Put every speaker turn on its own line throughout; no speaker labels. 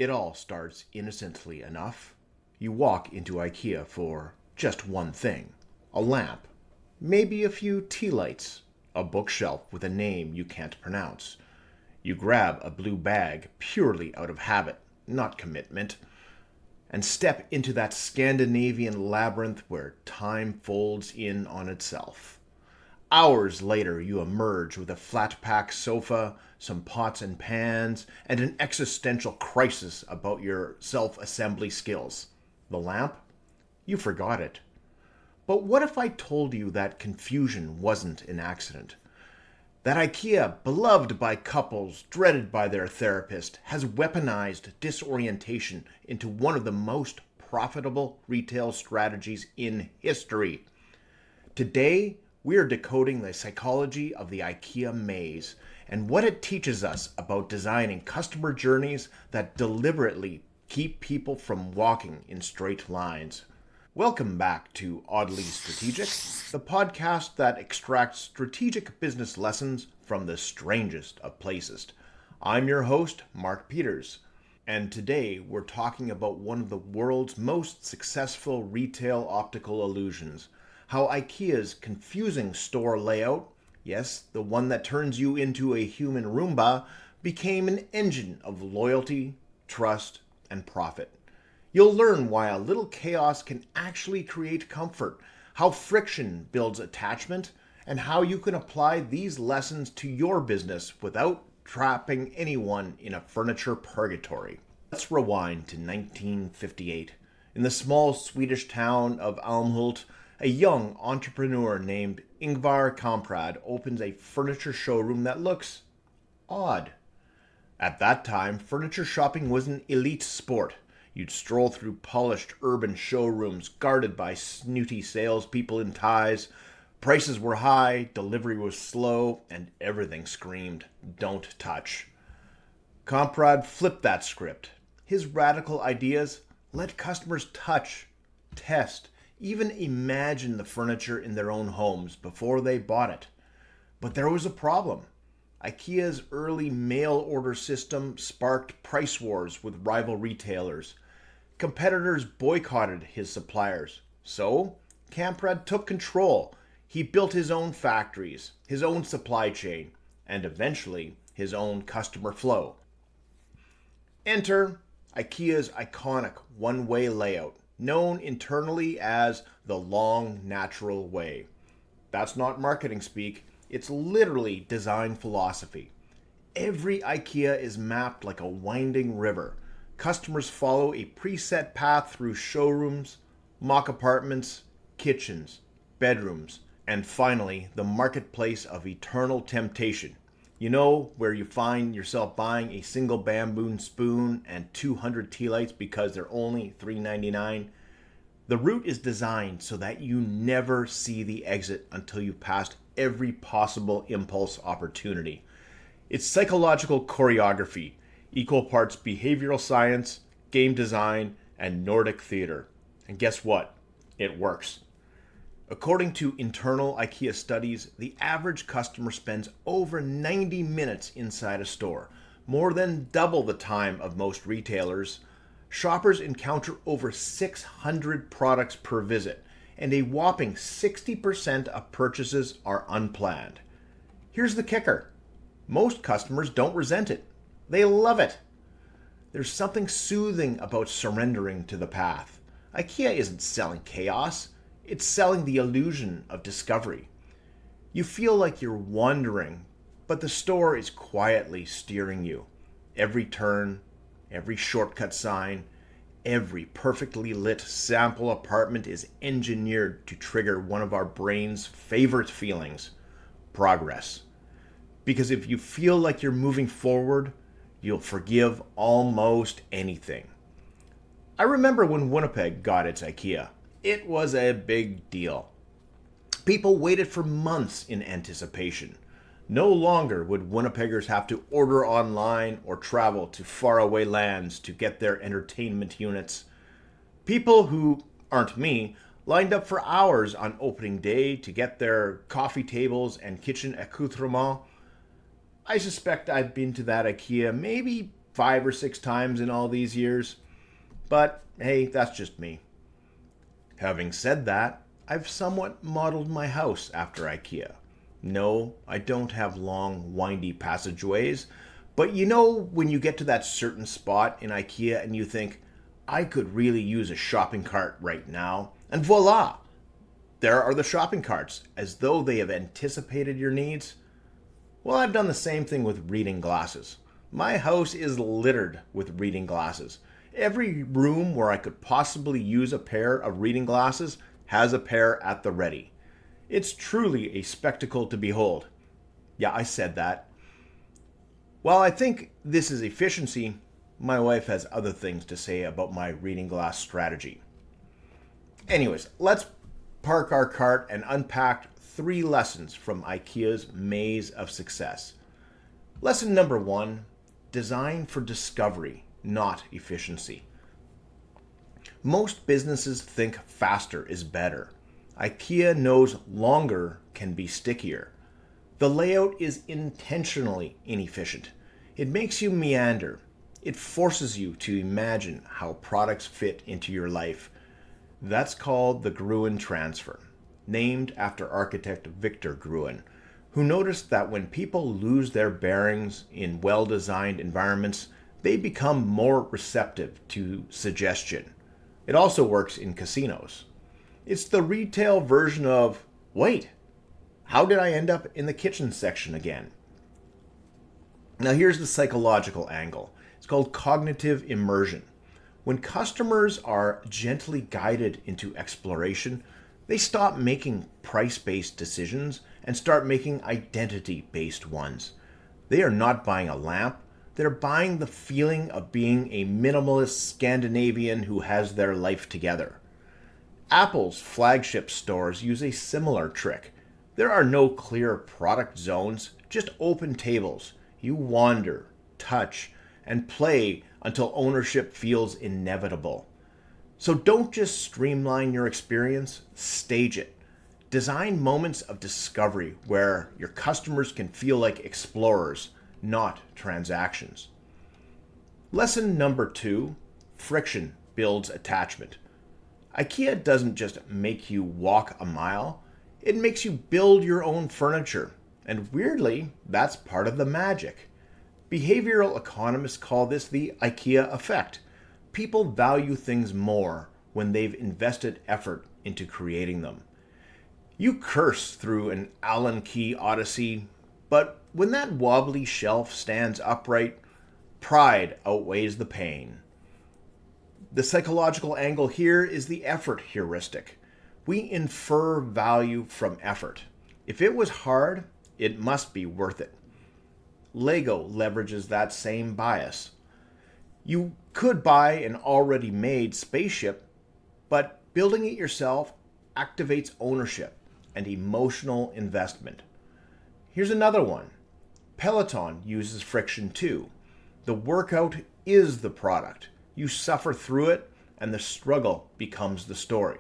It all starts innocently enough. You walk into IKEA for just one thing: a lamp, maybe a few tea lights, a bookshelf with a name you can't pronounce. You grab a blue bag purely out of habit, not commitment, and step into that Scandinavian labyrinth where time folds in on itself. Hours later, you emerge with a flat pack sofa, some pots and pans, and an existential crisis about your self assembly skills. The lamp? You forgot it. But what if I told you that confusion wasn't an accident? That IKEA, beloved by couples, dreaded by their therapist, has weaponized disorientation into one of the most profitable retail strategies in history. Today, we are decoding the psychology of the IKEA maze and what it teaches us about designing customer journeys that deliberately keep people from walking in straight lines. Welcome back to Oddly Strategic, the podcast that extracts strategic business lessons from the strangest of places. I'm your host, Mark Peters, and today we're talking about one of the world's most successful retail optical illusions: how IKEA's confusing store layout, yes, the one that turns you into a human Roomba, became an engine of loyalty, trust, and profit. You'll learn why a little chaos can actually create comfort, how friction builds attachment, and how you can apply these lessons to your business without trapping anyone in a furniture purgatory. Let's rewind to 1958. In the small Swedish town of Älmhult, a young entrepreneur named Ingvar Kamprad opens a furniture showroom that looks odd. At that time, furniture shopping was an elite sport. You'd stroll through polished urban showrooms guarded by snooty salespeople in ties. Prices were high, delivery was slow, and everything screamed, "Don't touch." Kamprad flipped that script. His radical ideas: let customers touch, test, even imagine the furniture in their own homes before they bought it. But there was a problem. IKEA's early mail order system sparked price wars with rival retailers. Competitors boycotted his suppliers. So, Kamprad took control. He built his own factories, his own supply chain, and eventually his own customer flow. Enter IKEA's iconic one-way layout, known internally as the long natural way. That's not marketing speak, it's literally design philosophy. Every IKEA is mapped like a winding river. Customers follow a preset path through showrooms, mock apartments, kitchens, bedrooms, and finally the marketplace of eternal temptation. You know, where you find yourself buying a single bamboo spoon and 200 tea lights because they're only $3.99. The route is designed so that you never see the exit until you've passed every possible impulse opportunity. It's psychological choreography, equal parts behavioral science, game design, and Nordic theater. And guess what? It works. According to internal IKEA studies, the average customer spends over 90 minutes inside a store, more than double the time of most retailers. Shoppers encounter over 600 products per visit, and a whopping 60% of purchases are unplanned. Here's the kicker: most customers don't resent it. They love it. There's something soothing about surrendering to the path. IKEA isn't selling chaos. It's selling the illusion of discovery. You feel like you're wandering, but the store is quietly steering you. Every turn, every shortcut sign, every perfectly lit sample apartment is engineered to trigger one of our brain's favorite feelings: progress. Because if you feel like you're moving forward, you'll forgive almost anything. I remember when Winnipeg got its IKEA. It was a big deal. People waited for months in anticipation. No longer would Winnipeggers have to order online or travel to faraway lands to get their entertainment units. People who aren't me lined up for hours on opening day to get their coffee tables and kitchen accoutrements. I suspect I've been to that IKEA maybe 5 or 6 times in all these years. But hey, that's just me. Having said that, I've somewhat modeled my house after IKEA. No, I don't have long, windy passageways, but you know when you get to that certain spot in IKEA and you think, I could really use a shopping cart right now, and voila! There are the shopping carts, as though they have anticipated your needs. Well, I've done the same thing with reading glasses. My house is littered with reading glasses. Every room where I could possibly use a pair of reading glasses has a pair at the ready. It's truly a spectacle to behold. Yeah, I said that. While I think this is efficiency, my wife has other things to say about my reading glass strategy. Anyways, let's park our cart and unpack 3 lessons from IKEA's maze of success. Lesson number 1, design for discovery, not efficiency. Most businesses think faster is better. IKEA knows longer can be stickier. The layout is intentionally inefficient. It makes you meander. It forces you to imagine how products fit into your life. That's called the Gruen transfer, named after architect Victor Gruen, who noticed that when people lose their bearings in well-designed environments, they become more receptive to suggestion. It also works in casinos. It's the retail version of, wait, how did I end up in the kitchen section again? Now here's the psychological angle. It's called cognitive immersion. When customers are gently guided into exploration, they stop making price-based decisions and start making identity-based ones. They are not buying a lamp, they're buying the feeling of being a minimalist Scandinavian who has their life together. Apple's flagship stores use a similar trick. There are no clear product zones, just open tables. You wander, touch, and play until ownership feels inevitable. So don't just streamline your experience, stage it. Design moments of discovery where your customers can feel like explorers, not transactions. Lesson number 2, friction builds attachment. IKEA doesn't just make you walk a mile, it makes you build your own furniture. And weirdly, that's part of the magic. Behavioral economists call this the IKEA effect. People value things more when they've invested effort into creating them. You curse through an Allen key odyssey, but when that wobbly shelf stands upright, pride outweighs the pain. The psychological angle here is the effort heuristic. We infer value from effort. If it was hard, it must be worth it. Lego leverages that same bias. You could buy an already made spaceship, but building it yourself activates ownership and emotional investment. Here's another one. Peloton uses friction too. The workout is the product. You suffer through it, and the struggle becomes the story.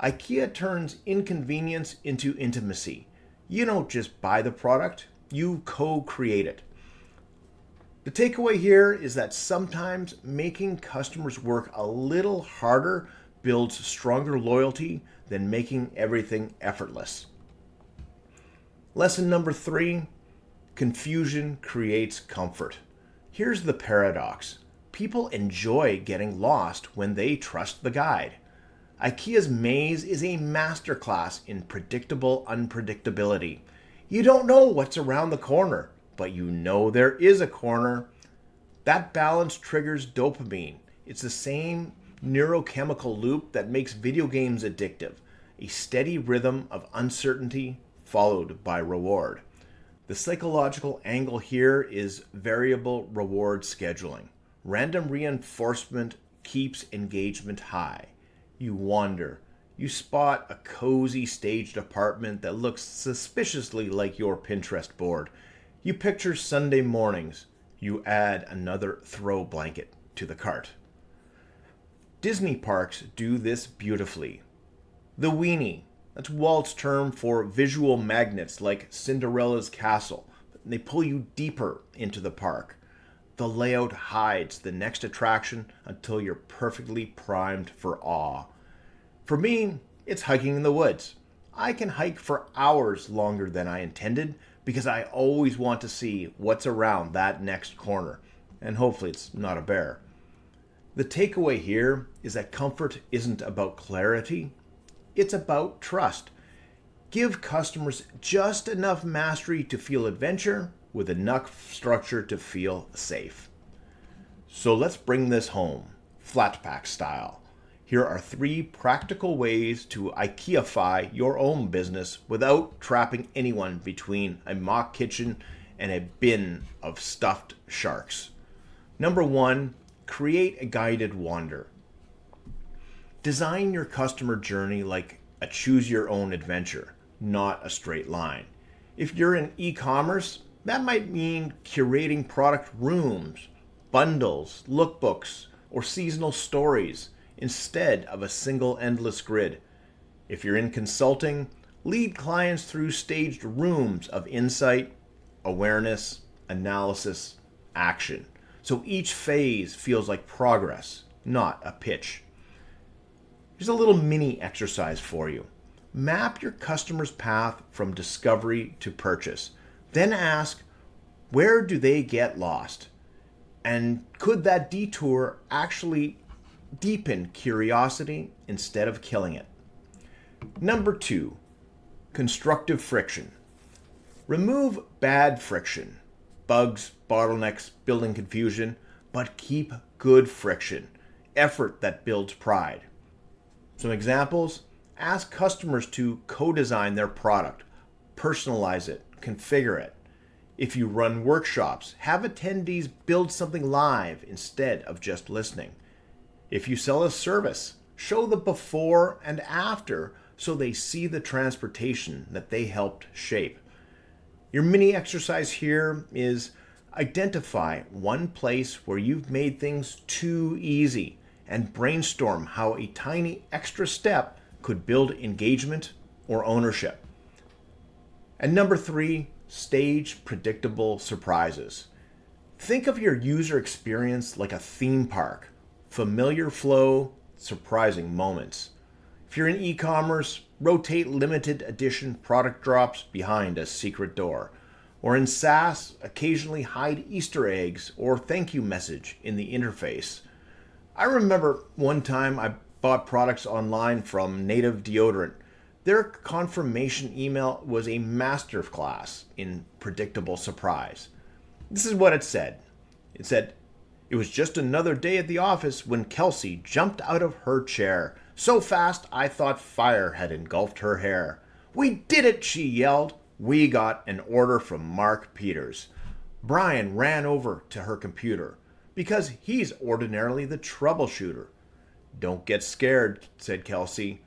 IKEA turns inconvenience into intimacy. You don't just buy the product, you co-create it. The takeaway here is that sometimes making customers work a little harder builds stronger loyalty than making everything effortless. Lesson number 3, confusion creates comfort. Here's the paradox. People enjoy getting lost when they trust the guide. IKEA's maze is a masterclass in predictable unpredictability. You don't know what's around the corner, but you know there is a corner. That balance triggers dopamine. It's the same neurochemical loop that makes video games addictive, a steady rhythm of uncertainty followed by reward. The psychological angle here is variable reward scheduling. Random reinforcement keeps engagement high. You wander. You spot a cozy staged apartment that looks suspiciously like your Pinterest board. You picture Sunday mornings. You add another throw blanket to the cart. Disney parks do this beautifully. The weenie, that's Walt's term for visual magnets like Cinderella's castle. They pull you deeper into the park. The layout hides the next attraction until you're perfectly primed for awe. For me, it's hiking in the woods. I can hike for hours longer than I intended because I always want to see what's around that next corner, and hopefully it's not a bear. The takeaway here is that comfort isn't about clarity, it's about trust. Give customers just enough mastery to feel adventure with enough structure to feel safe. So let's bring this home, flat pack style. Here are 3 practical ways to IKEAfy your own business without trapping anyone between a mock kitchen and a bin of stuffed sharks. Number 1, create a guided wander. Design your customer journey like a choose-your-own adventure, not a straight line. If you're in e-commerce, that might mean curating product rooms, bundles, lookbooks, or seasonal stories instead of a single endless grid. If you're in consulting, lead clients through staged rooms of insight, awareness, analysis, action. So each phase feels like progress, not a pitch. Here's a little mini exercise for you. Map your customer's path from discovery to purchase. Then ask, where do they get lost? And could that detour actually deepen curiosity instead of killing it? Number 2, constructive friction. Remove bad friction, bugs, bottlenecks, building confusion, but keep good friction, effort that builds pride. Some examples: ask customers to co-design their product, personalize it, configure it. If you run workshops, have attendees build something live instead of just listening. If you sell a service, show the before and after so they see the transportation that they helped shape. Your mini exercise here is identify one place where you've made things too easy and brainstorm how a tiny extra step could build engagement or ownership. And number 3, stage predictable surprises. Think of your user experience like a theme park. Familiar flow, surprising moments. If you're in e-commerce, rotate limited edition product drops behind a secret door. Or in SaaS, occasionally hide Easter eggs or thank you message in the interface. I remember one time I bought products online from Native Deodorant. Their confirmation email was a masterclass in predictable surprise. This is what it said. It said, "It was just another day at the office when Kelsey jumped out of her chair. So fast I thought fire had engulfed her hair. We did it," she yelled. "We got an order from Mark Peters." Brian ran over to her computer because he's ordinarily the troubleshooter. "Don't get scared," said Kelsey.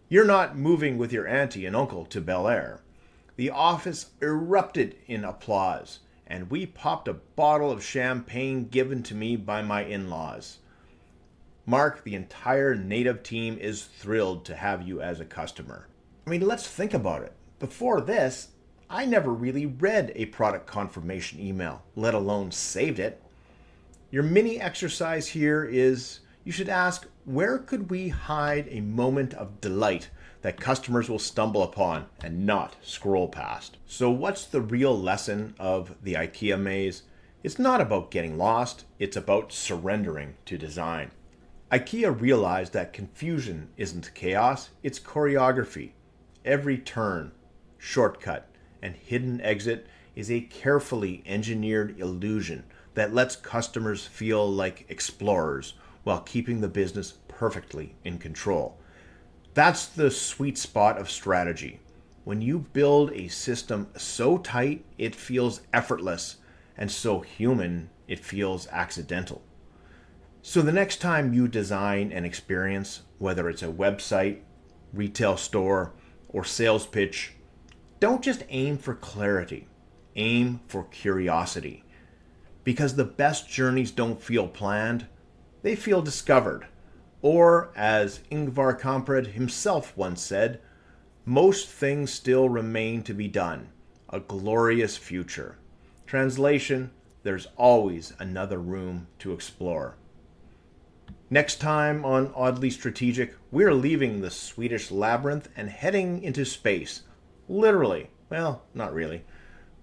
"You're not moving with your auntie and uncle to Bel Air." The office erupted in applause, and we popped a bottle of champagne given to me by my in-laws. Mark, the entire Native team is thrilled to have you as a customer. I mean, let's think about it. Before this, I never really read a product confirmation email, let alone saved it. Your mini exercise here is you should ask, where could we hide a moment of delight that customers will stumble upon and not scroll past? So what's the real lesson of the IKEA maze? It's not about getting lost, it's about surrendering to design. IKEA realized that confusion isn't chaos, it's choreography. Every turn, shortcut, and hidden exit is a carefully engineered illusion that lets customers feel like explorers while keeping the business perfectly in control. That's the sweet spot of strategy. When you build a system so tight it feels effortless, and so human it feels accidental. So the next time you design an experience, whether it's a website, retail store, or sales pitch, don't just aim for clarity, aim for curiosity. Because the best journeys don't feel planned, they feel discovered. Or, as Ingvar Kamprad himself once said, most things still remain to be done, a glorious future. Translation, there's always another room to explore. Next time on Oddly Strategic, we're leaving the Swedish labyrinth and heading into space. Literally. Well, not really.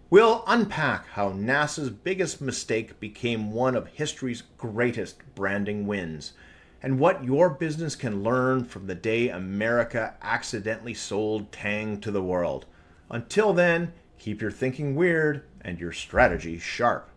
We'll unpack how NASA's biggest mistake became one of history's greatest branding wins, and what your business can learn from the day America accidentally sold Tang to the world. Until then, keep your thinking weird and your strategy sharp.